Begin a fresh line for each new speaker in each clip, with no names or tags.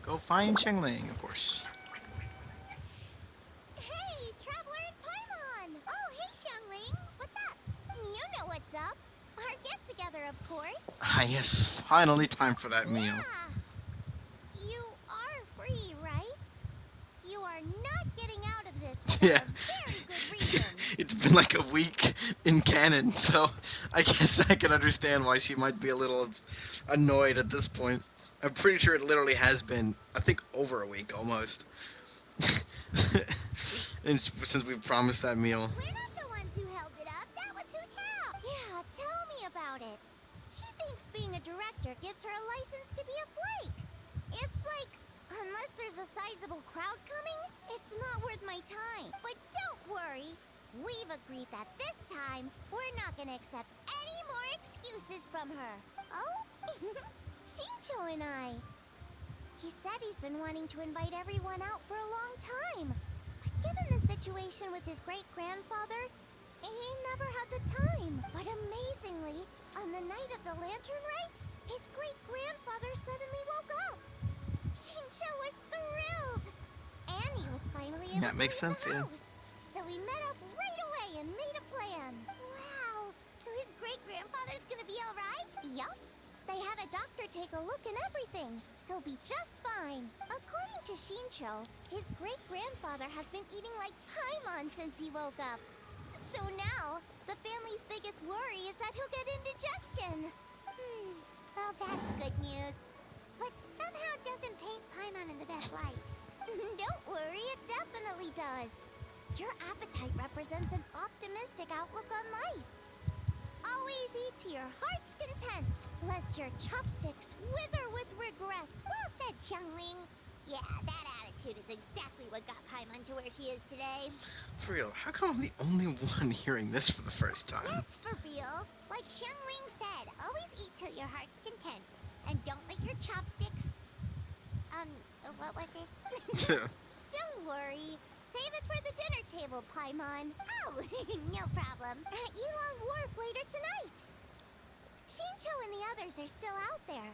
Go find Chengling, of course.
Hey, Traveler and Paimon! Oh, hey, Xiangling! What's up? You know what's up. Our get-together, of course.
Ah, yes, finally time for that meal.
Yeah! You are free, right? You are not getting out of this without
Yeah.
a very good reason.
It's been like a week in canon, so I guess I can understand why she might be a little annoyed at this point. I'm pretty sure it literally has been, I think, over a week almost. And since we promised that meal.
We're not the ones who held it up. That was Hu Tao. Yeah, tell me about it. She thinks being a director gives her a license to be a flake. It's like, unless there's a sizable crowd coming, it's not worth my time. But don't worry. We've agreed that this time, we're not gonna accept any more excuses from her. Oh? Shincho and I. He said he's been wanting to invite everyone out for a long time. But given the situation with his great-grandfather, he never had the time. But amazingly, on the night of the lantern rite, his great-grandfather suddenly woke up. Shincho was thrilled. And he was finally able
That
to
makes
leave
sense,
the
yeah.
house. So we met up right away and made a plan. Wow, so his great-grandfather's gonna be alright? Yup. They had a doctor take a look and everything. He'll be just fine. According to Shincho, his great-grandfather has been eating like Paimon since he woke up. So now, the family's biggest worry is that he'll get indigestion. Well, that's good news. But somehow doesn't paint Paimon in the best light. Don't worry, it definitely does. Your appetite represents an optimistic outlook on life. Always eat to your heart's content, lest your chopsticks wither with regret. Well said, Xiangling. Yeah, that attitude is exactly what got Paimon to where she is today.
For real, how come I'm the only one hearing this for the first time?
Yes, for real. Like Xiangling said, always eat till your heart's content. And don't let your chopsticks... what was it? Don't worry. Save it for the dinner table, Paimon. Oh, no problem. At Yulong Wharf later tonight. Shincho and the others are still out there.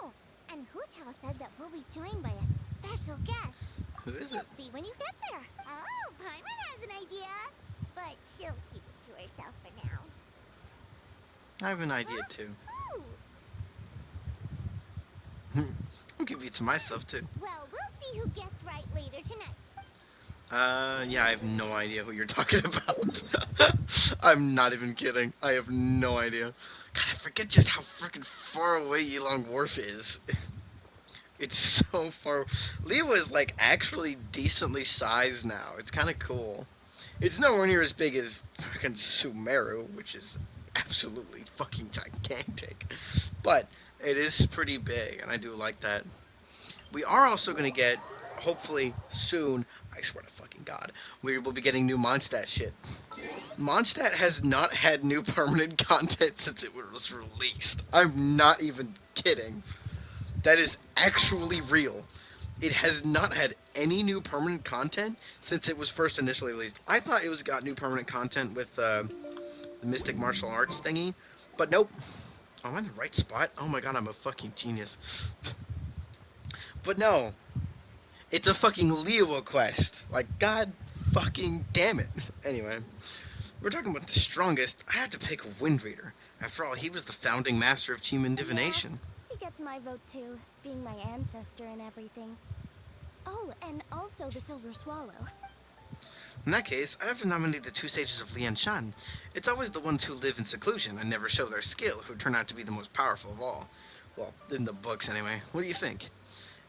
Oh, and Hu Tao said that we'll be joined by a special guest.
Who is it?
You'll see when you get there. Oh, Paimon has an idea. But she'll keep it to herself for now.
I have an idea
Huh?
too.
Who?
I'll give it to myself too.
Well, we'll see who guessed right later tonight.
Yeah, I have no idea who you're talking about. I'm not even kidding. I have no idea. God, I forget just how freaking far away Yilong Wharf is. It's so far. Lewa is like actually decently sized now. It's kind of cool. It's nowhere near as big as fucking Sumeru, which is absolutely fucking gigantic. But it is pretty big, and I do like that. We are also going to get, hopefully soon, I swear to fucking God, we will be getting new Mondstadt shit. Mondstadt has not had new permanent content since it was released. I'm not even kidding. That is actually real. It has not had any new permanent content since it was first initially released. I thought it was got new permanent content with the Mystic Martial Arts thingy, but nope. Oh, I'm in the right spot? Oh my god, I'm a fucking genius. But no, it's a fucking Leo quest. Like, god fucking damn it. Anyway, we're talking about the strongest. I had to pick Wind Reader. After all, he was the founding master of Chiman divination.
He gets my vote too, being my ancestor and everything. Oh, and also the Silver Swallow.
In that case, I'd have to nominate the two sages of Lian Shan. It's always the ones who live in seclusion and never show their skill who turn out to be the most powerful of all. Well, in the books anyway. What do you think?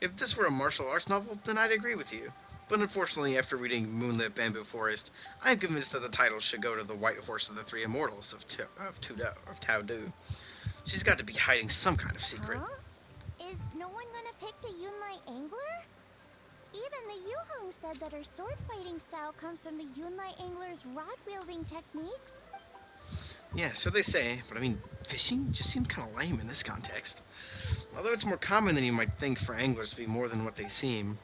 If this were a martial arts novel, then I'd agree with you. But unfortunately, after reading Moonlit Bamboo Forest, I am convinced that the title should go to the White Horse of the Three Immortals of Tao Du. She's got to be hiding some kind of secret.
Huh? Is no one gonna pick the Yunlai Angler? Even the Yuhong said that her sword fighting style comes from the Yunlai Angler's rod-wielding techniques.
Yeah, so they say, but I mean, fishing just seems kind of lame in this context. Although it's more common than you might think for anglers to be more than what they seem.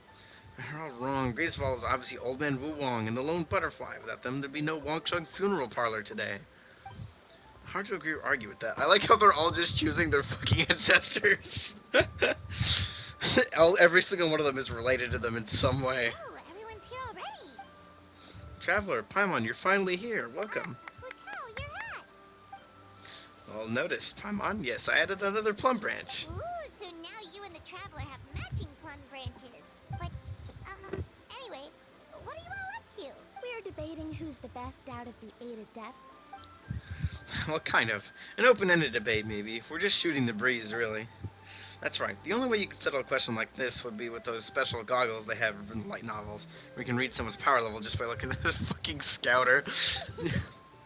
They're all wrong. Graceful is obviously Old Man Wu Wong and the Lone Butterfly. Without them, there'd be no Wong Chung funeral parlor today. Hard to agree or argue with that. I like how they're all just choosing their fucking ancestors. Every single one of them is related to them in some way.
Oh, everyone's here already.
Traveler, Paimon, you're finally here. Welcome.
Hotel, your hat.
Well, notice, Paimon. Yes, I added another plum branch.
Ooh, so now you and the traveler have matching plum branches. But, anyway, what are you all up to? We're debating who's the best out of the 8 adepts.
Well, kind of. An open-ended debate, maybe. We're just shooting the breeze, really. That's right. The only way you could settle a question like this would be with those special goggles they have in light novels, where you can read someone's power level just by looking at the fucking scouter.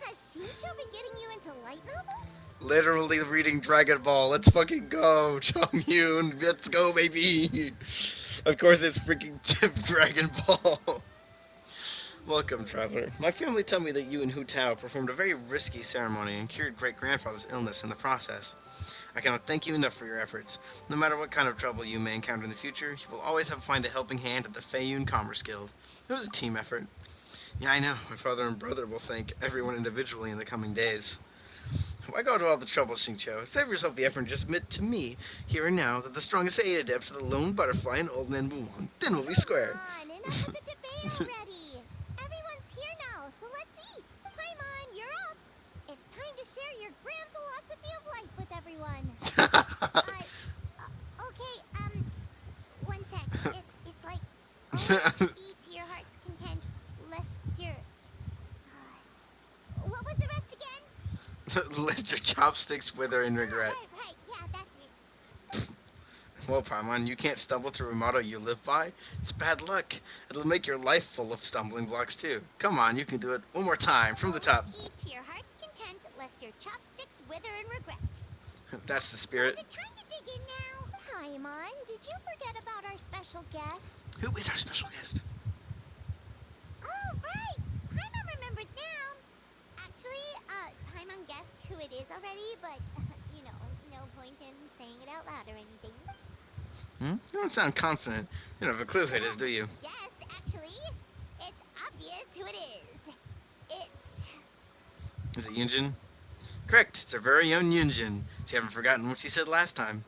Has Shincho been getting you into light novels?
Literally reading Dragon Ball. Let's fucking go, Chong-Yoon. Let's go, baby. Of course, it's freaking Dragon Ball. Welcome, traveler. My family tell me that you and Hu Tao performed a very risky ceremony and cured great-grandfather's illness in the process. I cannot thank you enough for your efforts. No matter what kind of trouble you may encounter in the future, you will always find a helping hand at the Feiyun Commerce Guild. It was a team effort. Yeah, I know. My father and brother will thank everyone individually in the coming days. Why go to all the trouble, Xingqiu? Save yourself the effort and just admit to me, here and now, that the strongest 8 adepts are the lone butterfly and old man Wulong. Then we'll be square.
Come on, enough with the debate already. Everyone's here now, so let's eat. Paimon, you're up. It's time to share your grand philosophy of life with everyone. Okay, one sec. It's like always eat to your heart's content, lest your. What was the rest again?
Let your chopsticks wither in regret.
Right, yeah, that's it.
Well, Paimon, you can't stumble through a motto you live by. It's bad luck. It'll make your life full of stumbling blocks, too. Come on, you can do it one more time, from the top.
Always eat to your heart's content, lest your chopsticks wither in regret.
That's the spirit.
So is it time to dig in now? Paimon, did you forget about our special guest?
Who is our special guest?
Oh, right! Paimon remembers now. Actually, Paimon guessed who it is already, but, no point in saying it out loud or anything.
You don't sound confident. You don't have a clue who it is, do you?
Yes, actually. It's obvious who it is.
Is it Yunjin? Correct, it's our very own Yunjin. So you haven't forgotten what she said last time.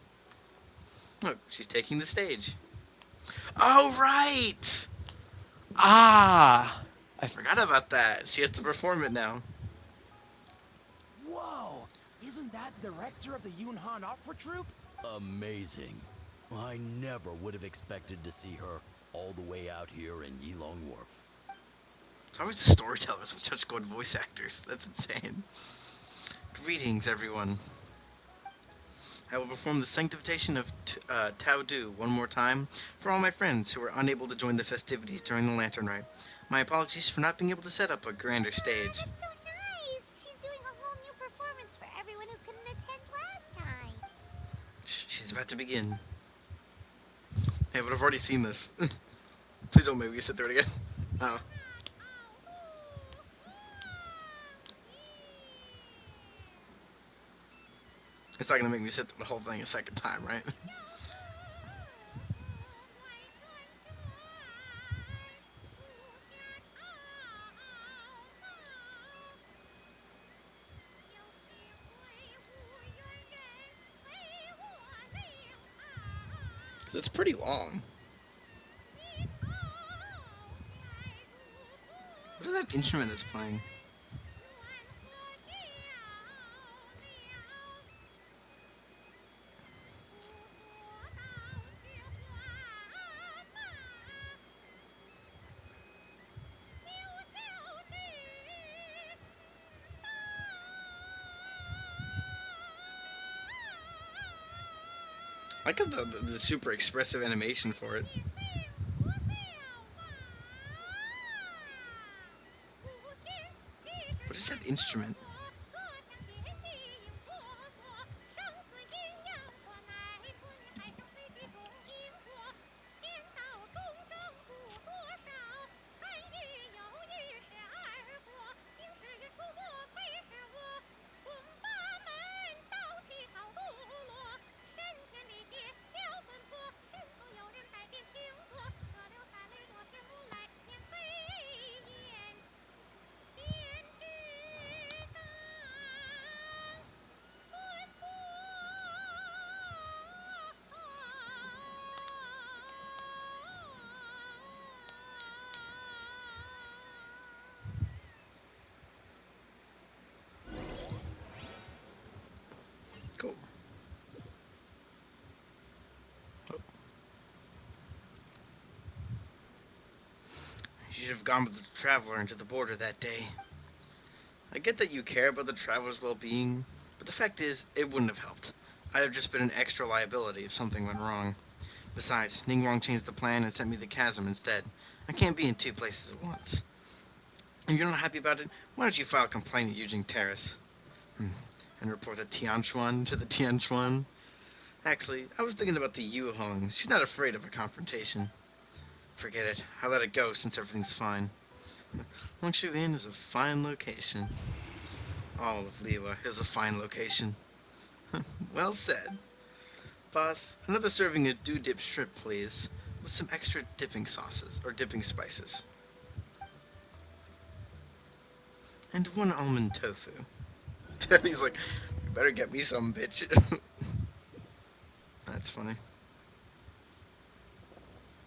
Look, she's taking the stage. Oh, right! Ah! I forgot about that. She has to perform it now.
Whoa! Isn't that the director of the Yunhan Opera Troupe?
Amazing. I never would have expected to see her all the way out here in Yilong Wharf.
It's always the storytellers with such good voice actors. That's insane. Greetings, everyone. I will perform the sanctification of Tao Du one more time for all my friends who were unable to join the festivities during the Lantern Rite. My apologies for not being able to set up a grander stage.
That's so nice! She's doing a whole new performance for everyone who couldn't attend last time.
She's about to begin. Hey, but I've already seen this. Please don't make me sit through it again. Oh. It's not gonna make me sit through the whole thing a second time, right? It's pretty long. What is that instrument is playing? I got the super expressive animation for it. What is that instrument? you'd have gone with the traveler into the border that day. I get that you care about the traveler's well-being, but the fact is, it wouldn't have helped. I'd have just been an extra liability if something went wrong. Besides, Ningguang changed the plan and sent me the chasm instead. I can't be in two places at once. If you're not happy about it, why don't you file a complaint at Eugene Terrace? And report the Tianchuan to the Tianchuan? Actually, I was thinking about the Yu Hong. She's not afraid of a confrontation. Forget it. I let it go since everything's fine. Longshu Inn is a fine location. All of Liwa is a fine location. Well said. Boss, another serving of dew dip shrimp, please, with some extra dipping sauces, or dipping spices. And one almond tofu. He's like, you better get me some, bitch. That's funny.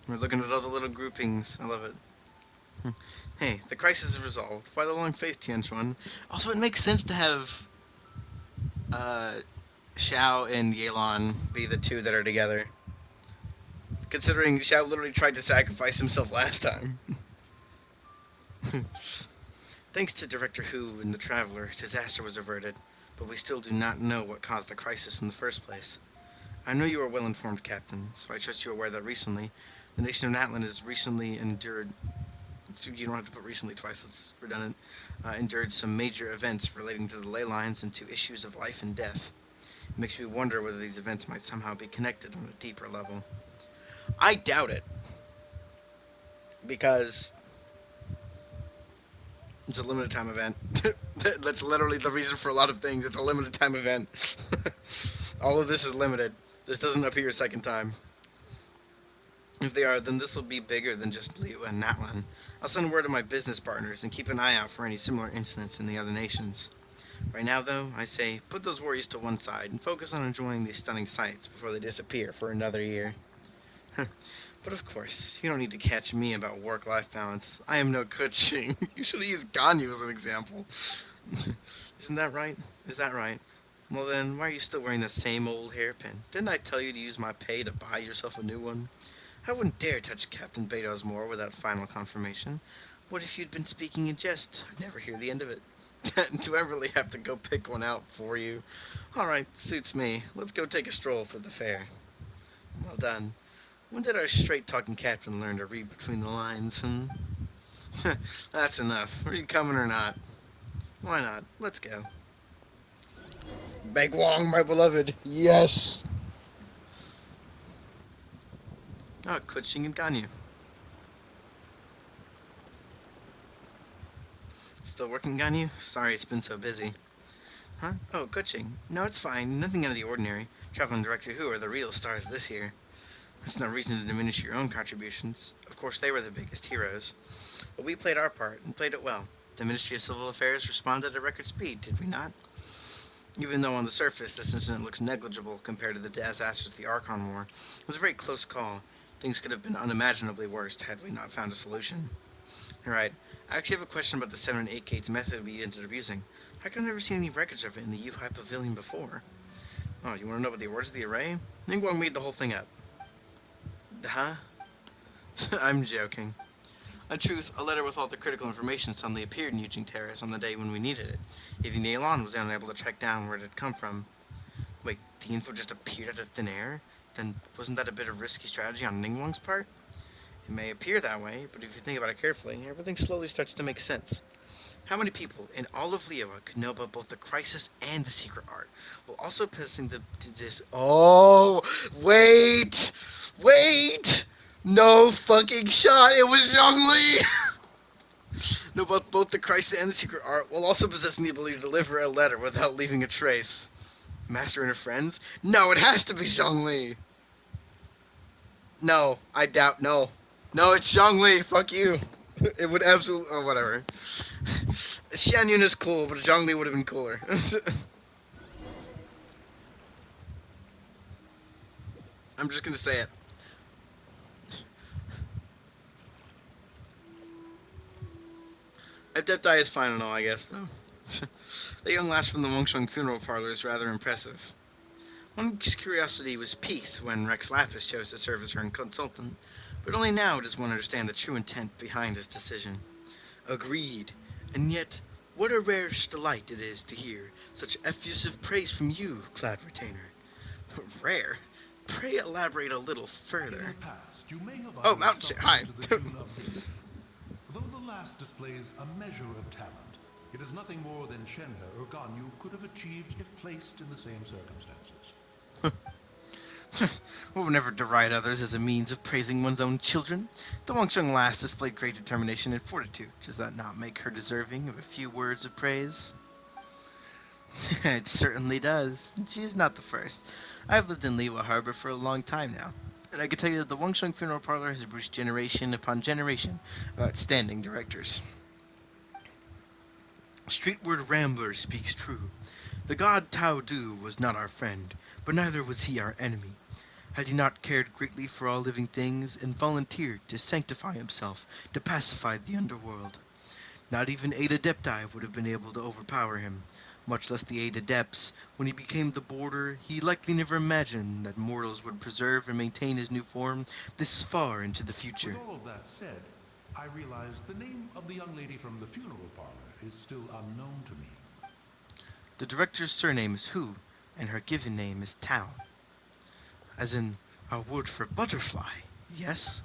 We're looking at all the little groupings. I love it. Hey, the crisis is resolved. Why the long face, Tianchuan? Also, it makes sense to have uh, Xiao and Yelan be the two that are together. Considering Xiao literally tried to sacrifice himself last time. Thanks to Director Hu and the Traveler, disaster was averted, but we still do not know what caused the crisis in the first place. I know you are well informed, Captain, so I trust you are aware that recently, the nation of Natlan has recently endured. You don't have to put recently twice, that's redundant. Endured some major events relating to the ley lines and to issues of life and death. It makes me wonder whether these events might somehow be connected on a deeper level. I doubt it, because it's a limited time event. That's literally the reason for a lot of things. It's a limited time event. All of this is limited. This doesn't appear a second time. If they are, then this will be bigger than just Liu and Natlan. I'll send word to my business partners and keep an eye out for any similar incidents in the other nations. Right now, though, I say put those worries to one side and focus on enjoying these stunning sights before they disappear for another year. But of course, you don't need to catch me about work-life balance. I am no coaching. You should use Ganyu as an example. Isn't that right? Is that right? Well then, why are you still wearing the same old hairpin? Didn't I tell you to use my pay to buy yourself a new one? I wouldn't dare touch Captain Beto's more without final confirmation. What if you'd been speaking in jest? I'd never hear the end of it. Do I really have to go pick one out for you? Alright, suits me. Let's go take a stroll through the fair. Well done. When did our straight-talking captain learn to read between the lines, That's enough. Are you coming or not? Why not? Let's go. Bagwong, my beloved. Yes! Oh, Kuching and Ganyu. Still working, Ganyu? Sorry it's been so busy. Huh? Oh, Kuching. No, it's fine. Nothing out of the ordinary. Traveling Director Who are the real stars this year. That's no reason to diminish your own contributions. Of course, they were the biggest heroes. But we played our part, and played it well. The Ministry of Civil Affairs responded at record speed, did we not? Even though on the surface this incident looks negligible compared to the disasters of the Archon War, it was a very close call. Things could have been unimaginably worse had we not found a solution. Alright, I actually have a question about the 7 and 8 gates method we ended up using. How come I've never seen any records of it in the Yuhai Pavilion before? Oh, you want to know about the orders of the array? Ningguang made the whole thing up. Huh? I'm joking. In truth, a letter with all the critical information suddenly appeared in Eugene Terrace on the day when we needed it. Even Yelan was unable to track down where it had come from. Wait, the info just appeared out of thin air? Then wasn't that a bit of risky strategy on Ningguang's part? It may appear that way, but if you think about it carefully, everything slowly starts to make sense. How many people in all of Liyue could know about both the crisis and the secret art, while also possessing the Oh, wait! Wait! No fucking shot! It was Zhongli! No, both the crisis and the secret art, while also possessing the ability to deliver a letter without leaving a trace. Master and her friends? No, it has to be Zhongli! No, I doubt. No. No, it's Zhongli. Fuck you. It would absolutely. Oh, whatever. Xian Yun is cool, but Zhongli would have been cooler. I'm just gonna say it. Adept Eye is fine and all, I guess, though. The young lass from the Wongsheng funeral parlor is rather impressive. One curiosity was piqued when Rex Lapis chose to serve as her consultant, But only now does one understand the true intent behind his decision. Agreed. And yet, what a rare delight it is to hear such effusive praise from you, Cloud Retainer. Rare? Pray elaborate a little
In the
further.
past, you may have
Oh,
uttered
Mountain Share,
something
hi.
to the tune of this. Though the last displays a measure of talent, it is nothing more than Shenhe or Ganyu could have achieved if placed in the same circumstances.
One would never deride others as a means of praising one's own children. The Wangsheng lass displayed great determination and fortitude. Does that not make her deserving of a few words of praise? It certainly does. She is not the first. I've lived in Liwa Harbor for a long time now, and I can tell you that the Wangsheng Funeral Parlor has produced generation upon generation of outstanding directors. Streetward Rambler speaks true. The god Tao Du was not our friend, but neither was he our enemy. Had he not cared greatly for all living things, and volunteered to sanctify himself to pacify the underworld? Not even eight Adepti would have been able to overpower him, much less the eight Adepts. When he became the Border, he likely never imagined that mortals would preserve and maintain his new form this far into the
With
future.
all of that said, I realize the name of the young lady from the funeral parlor is still unknown to me.
The director's surname is Hu, and her given name is Tao, as in a word for butterfly, yes?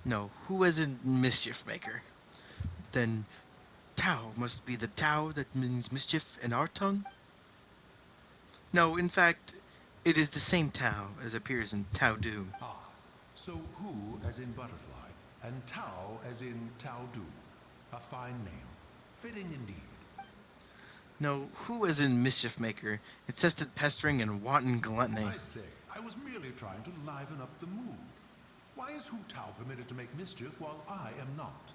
No, Hu as in mischief maker. Then Tao must be the Tao that means mischief in our tongue? No, in fact, it is the same Tao as appears in Tao Du.
Ah, so Hu as in butterfly, and Tao as in Tao Du. A fine name. Fitting indeed.
No, Hu as in mischief maker, incessant pestering and wanton gluttony.
I say, I was merely trying to liven up the mood. Why is Hu Tao permitted to make mischief while I am not?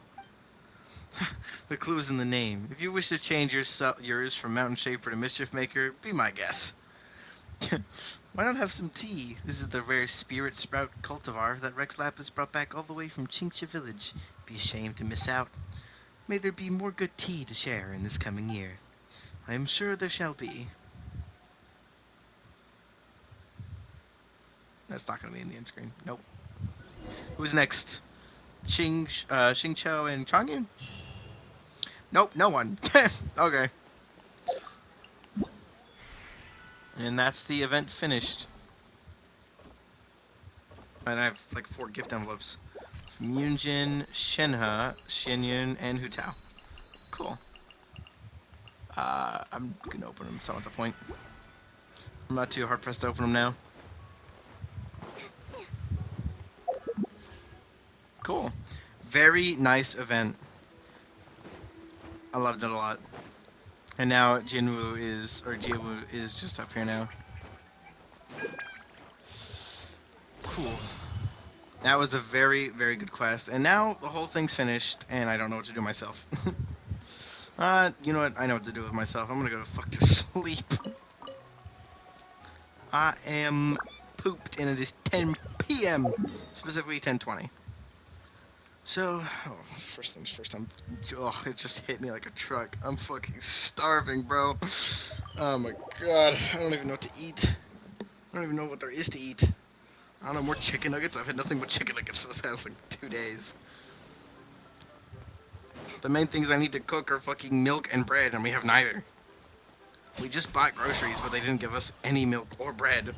The clue is in the name. If you wish to change yours from Mountain Shaper to Mischief Maker, be my guest. Why not have some tea? This is the rare spirit sprout cultivar that Rex Lapis brought back all the way from Chincha Village. Be ashamed to miss out. May there be more good tea to share in this coming year. I am sure there shall be. That's not going to be in the end screen. Nope. Who's next? Xingqiu and Changyun? Nope, no one. Okay. And that's the event finished. And I have like 4 gift envelopes. From Yunjin, Shenhe, Xianyun, and Hu Tao. Cool. I'm gonna open them, so at the point. I'm not too hard pressed to open them now. Cool. Very nice event. I loved it a lot. And now Jiwu is just up here now. Cool. That was a very, very good quest. And now the whole thing's finished, and I don't know what to do myself. You know what? I know what to do with myself. I'm gonna go to fuck to sleep. I am pooped, and it is 10 p.m. Specifically 10:20. So, first things first. It just hit me like a truck. I'm fucking starving, bro. Oh my god, I don't even know what to eat. I don't even know what there is to eat. I don't know, more chicken nuggets? I've had nothing but chicken nuggets for the past, like, 2 days. The main things I need to cook are fucking milk and bread, and we have neither. We just bought groceries, but they didn't give us any milk or bread.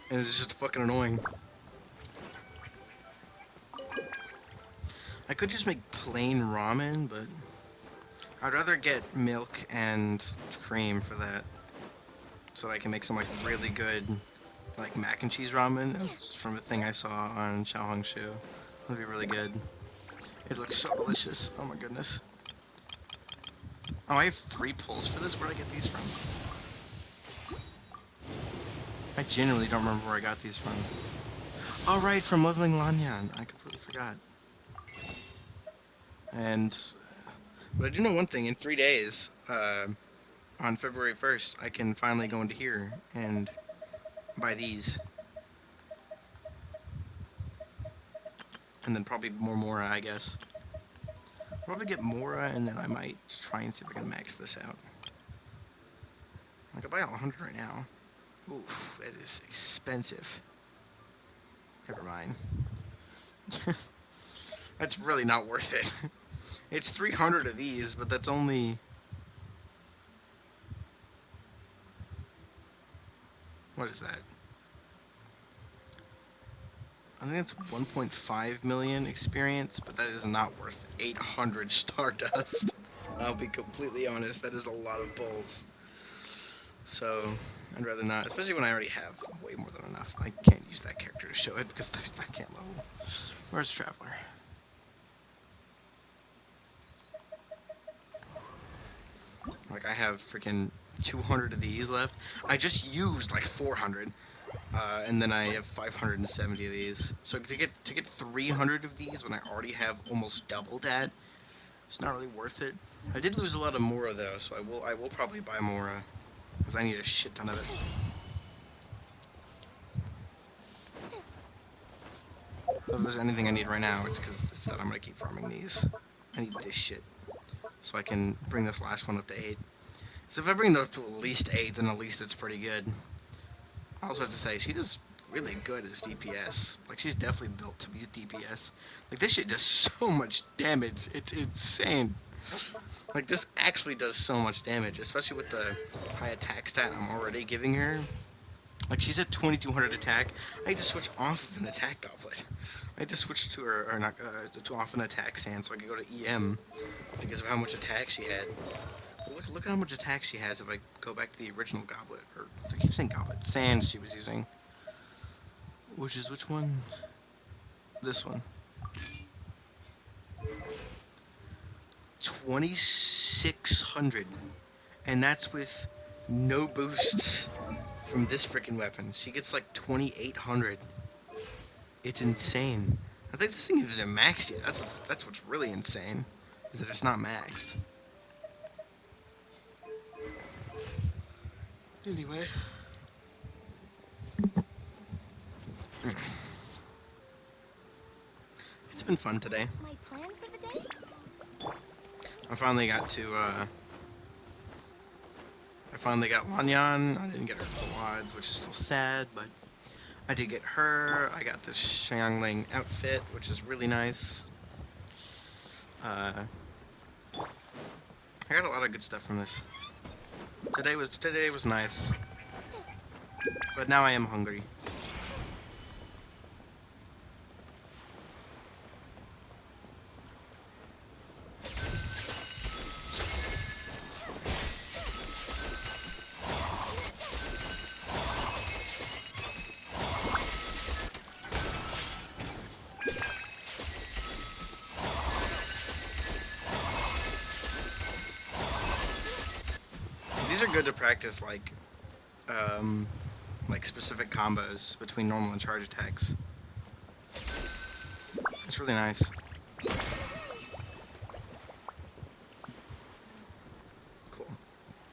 And it's just fucking annoying. I could just make plain ramen, but I'd rather get milk and cream for that. So that I can make some, like, really good, like, mac and cheese ramen. It's from a thing I saw on Xiaohongshu. That'd be really good. It looks so delicious. Oh my goodness. Oh, I have 3 pulls for this? Where'd I get these from? I genuinely don't remember where I got these from. Oh, right, from Leveling Lanyan. I completely forgot. And, but I do know one thing. In 3 days, on February 1st, I can finally go into here and buy these. And then probably more Mora, I guess. Probably get Mora, and then I might try and see if I can max this out. I could buy all 100 right now. Oof, that is expensive. Never mind. That's really not worth it. It's 300 of these, but that's only... What is that? I think it's 1.5 million experience, but that is not worth 800 Stardust. I'll be completely honest, that is a lot of bulls. So, I'd rather not, especially when I already have way more than enough. I can't use that character to show it because I can't level. Where's Traveler? Like, I have freaking 200 of these left. I just used like 400. And then I have 570 of these. So to get 300 of these when I already have almost double that, it's not really worth it. I did lose a lot of Mora though, so I will probably buy Mora because I need a shit ton of it. So if there's anything I need right now, it's that I'm gonna keep farming these. I need this shit so I can bring this last one up to 8. So if I bring it up to at least 8, then at least it's pretty good. I also have to say, she does really good as DPS. Like, she's definitely built to be DPS. Like, this shit does so much damage. It's insane. Like, this actually does so much damage, especially with the high attack stat I'm already giving her. Like, she's at 2200 attack. I had to switch off of an attack goblet. I had to switch to her, or not, to off an attack sand so I could go to EM because of how much attack she had. Look at how much attack she has if I go back to the original goblet, or I keep saying goblet, sand she was using. Which is which one? This one. 2600. And that's with no boosts from this freaking weapon. She gets like 2800. It's insane. I think this thing isn't maxed yet. That's what's really insane. Is that it's not maxed. Anyway. It's been fun today.
My plan for the day?
I finally got Lanyan. I didn't get her full odds, which is still sad, but I did get her. I got this Xiangling outfit, which is really nice. I got a lot of good stuff from this. Today was nice, but now I am hungry. These are good to practice, like specific combos between normal and charge attacks. It's really nice.